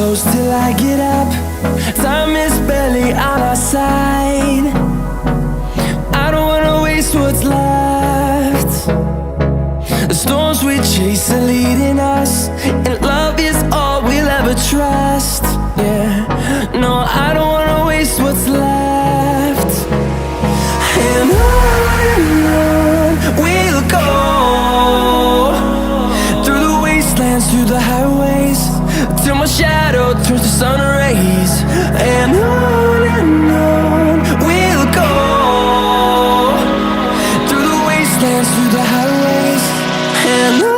close till I get up. Time is barely on our side. I don't wanna waste what's left. The storms we chase are leading us, and love is all we'll ever trust. Yeah, no, I don't wanna waste what's left. And on we'll go, through the wastelands, through the highways, till my shadow turns to sun rays. And on we'll go, through the wastelands, through the highways, and on.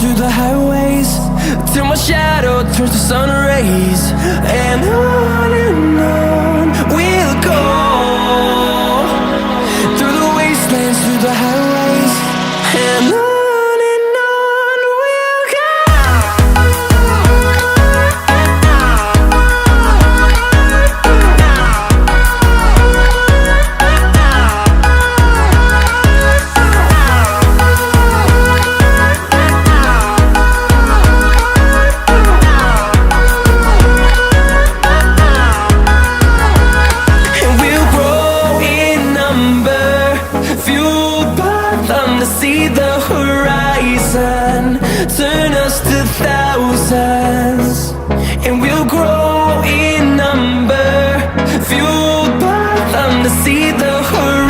Through the highways, till my shadow turns to sun rays. And on we'll go, through the wastelands, through the highways, and on we'll go. See the horizon turn us to thousands, and we'll grow in number, fueled by them to see the horizon.